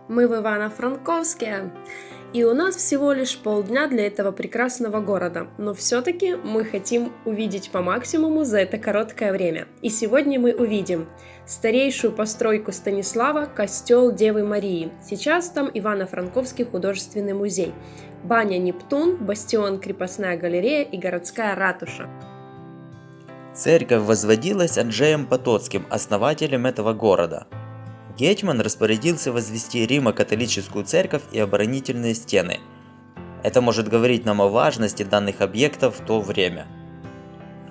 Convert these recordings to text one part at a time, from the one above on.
Мы в Ивано-Франковске, и у нас всего лишь полдня для этого прекрасного города, но все-таки мы хотим увидеть по максимуму за это короткое время. И сегодня мы увидим старейшую постройку Станислава, костел Девы Марии. Сейчас там Ивано-Франковский художественный музей, баня Нептун, бастион Крепостная галерея и городская ратуша. Церковь возводилась Анджеем Потоцким, основателем этого города. Гетман распорядился возвести Римо-католическую церковь и оборонительные стены. Это может говорить нам о важности данных объектов в то время.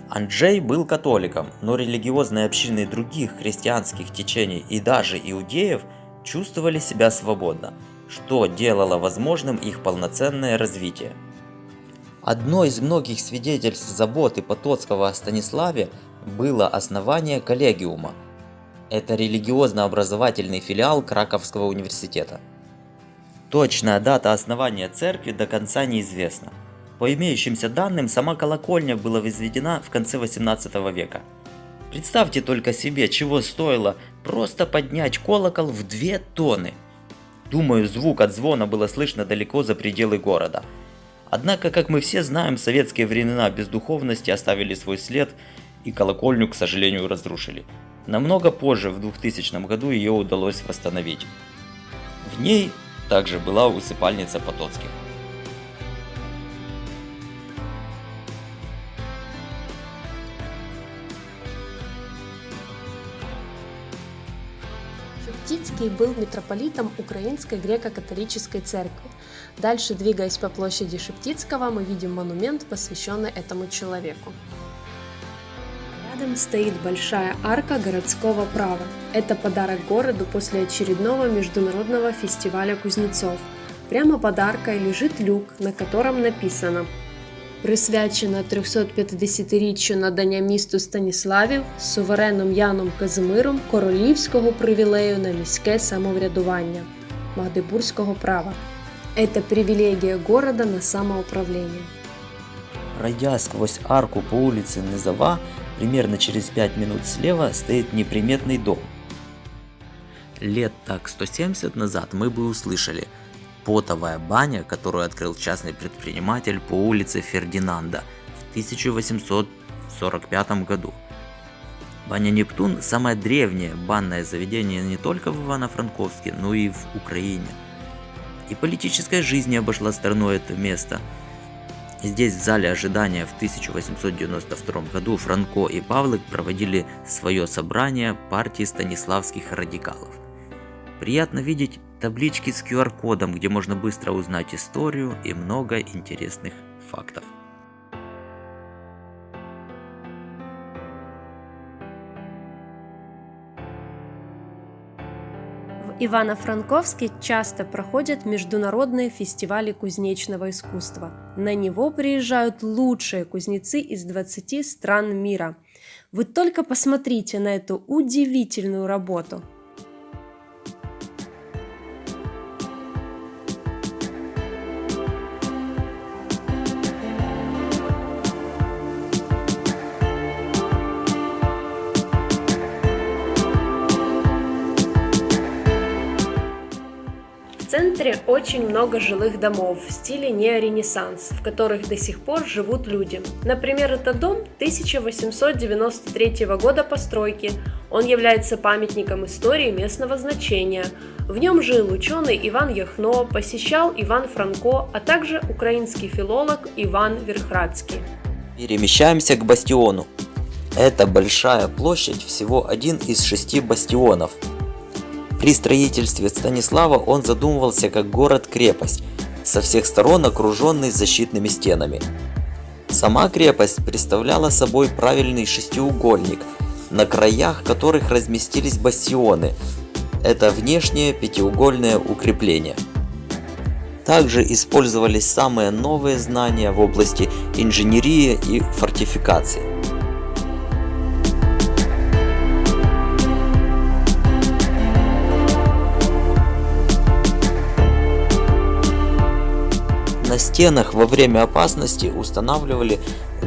Анджей был католиком, но религиозные общины других христианских течений и даже иудеев чувствовали себя свободно, что делало возможным их полноценное развитие. Одно из многих свидетельств заботы Потоцкого о Станиславе было основание коллегиума. Это религиозно-образовательный филиал Краковского университета. Точная дата основания церкви до конца неизвестна. По имеющимся данным, сама колокольня была возведена в конце 18 века. Представьте только себе, чего стоило просто поднять колокол в 2 тонны. Думаю, звук от звона было слышно далеко за пределы города. Однако, как мы все знаем, советские времена бездуховности оставили свой след и колокольню, к сожалению, разрушили. Намного позже, в 2000 году, ее удалось восстановить. В ней также была усыпальница Потоцких. Шептицкий был митрополитом Украинской греко-католической церкви. Дальше, двигаясь по площади Шептицкого, мы видим монумент, посвященный этому человеку. Рядом стоит большая арка городского права. Это подарок городу после очередного международного фестиваля кузнецов. Прямо под аркой лежит люк, на котором написано: «Присвячена 350-річчю надання місту Станіславів сувереном Яном Казимиром королівського привілею на міське самоврядування Магдебурзького права». Это привилегия города на самоуправление. Пройдя сквозь арку по улице Низова, примерно через 5 минут слева стоит неприметный дом. Лет так 170 назад мы бы услышали: потовая баня, которую открыл частный предприниматель по улице Фердинанда в 1845 году. Баня Нептун – самое древнее банное заведение не только в Ивано-Франковске, но и в Украине. И политическая жизнь не обошла стороной это место. Здесь, в зале ожидания, в 1892 году Франко и Павлик проводили свое собрание партии станиславских радикалов. Приятно видеть таблички с QR-кодом, где можно быстро узнать историю и много интересных фактов. В Ивано-Франковске часто проходят международные фестивали кузнечного искусства. На него приезжают лучшие кузнецы из 20 стран мира. Вы только посмотрите на эту удивительную работу. В центре очень много жилых домов в стиле неоренессанс, в которых до сих пор живут люди. Например, этот дом 1893 года постройки. Он является памятником истории местного значения. В нем жил ученый Иван Яхно, посещал Иван Франко, а также украинский филолог Иван Верхрадский. Перемещаемся к бастиону. Это большая площадь, всего один из 6 бастионов. При строительстве Станислава он задумывался как город-крепость, со всех сторон окруженный защитными стенами. Сама крепость представляла собой правильный шестиугольник, на краях которых разместились бастионы. Это внешнее пятиугольное укрепление. Также использовались самые новые знания в области инженерии и фортификации. На стенах во время опасности устанавливали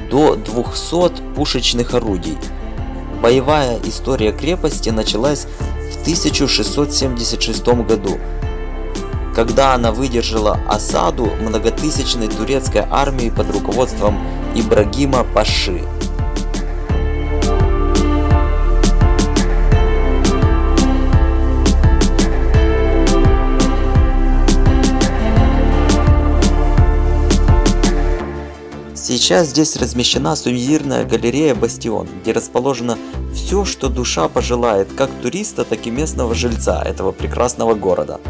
до 200 пушечных орудий. Боевая история крепости началась в 1676 году. когда она выдержала осаду многотысячной турецкой армии под руководством Ибрагима Паши. Сейчас здесь размещена сувенирная галерея «Бастион», где расположено все, что душа пожелает, как туриста, так и местного жильца этого прекрасного города.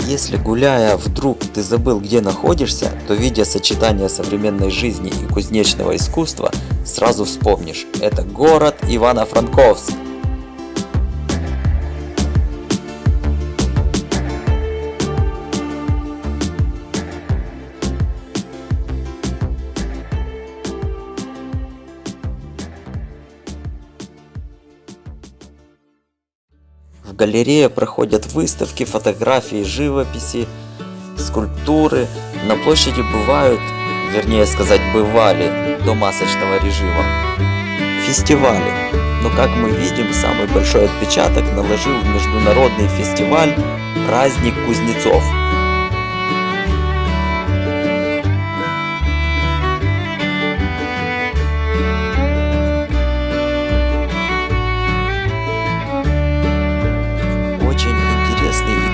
Если, гуляя, вдруг ты забыл, где находишься, то, видя сочетание современной жизни и кузнечного искусства, сразу вспомнишь – это город Ивано-Франковск. В галерее проходят выставки, фотографии, живописи, скульптуры. На площади бывают, вернее сказать, бывали до масочного режима, фестивали. Но, как мы видим, самый большой отпечаток наложил международный фестиваль «Праздник кузнецов».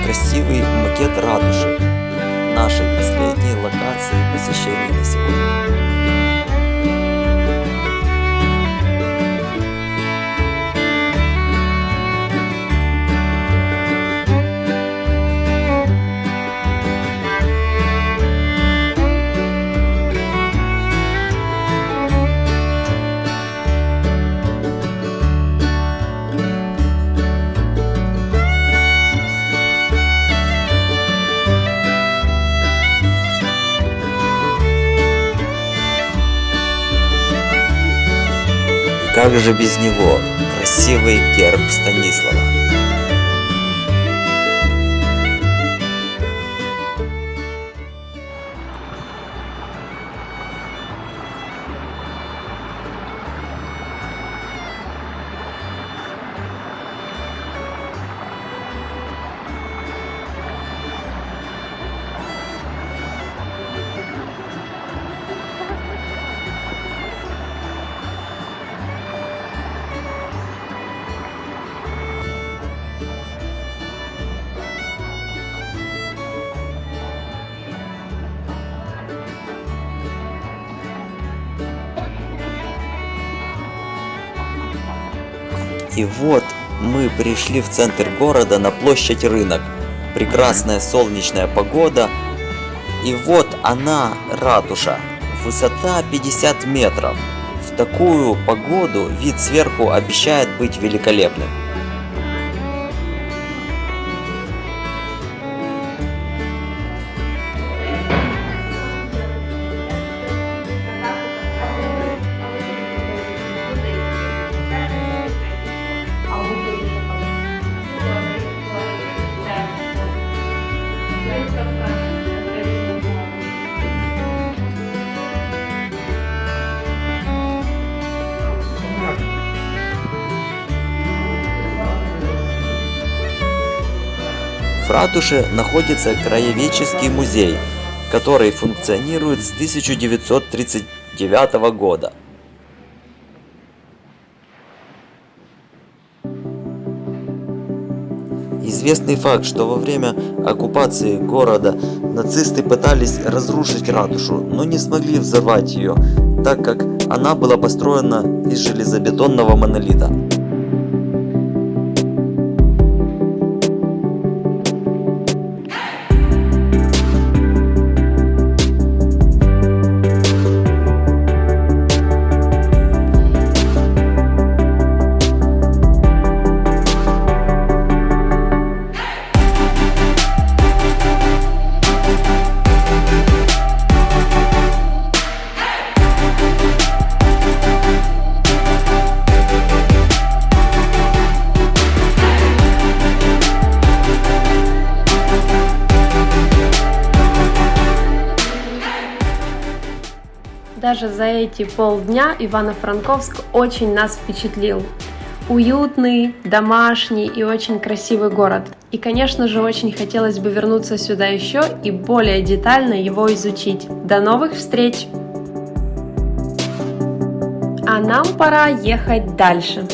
Красивый макет ратуши, нашей последней локации посещения на сегодня. Как же без него? Красивый герб Станислава. И вот мы пришли в центр города, на площадь Рынок. Прекрасная солнечная погода. И вот она, ратуша. Высота 50 метров. В такую погоду вид сверху обещает быть великолепным. В ратуше находится краеведческий музей, который функционирует с 1939 года. Известный факт, что во время оккупации города нацисты пытались разрушить ратушу, но не смогли взорвать ее, так как она была построена из железобетонного монолита. Даже за эти полдня Ивано-Франковск очень нас впечатлил. Уютный, домашний и очень красивый город. И, конечно же, очень хотелось бы вернуться сюда еще и более детально его изучить. До новых встреч! А нам пора ехать дальше.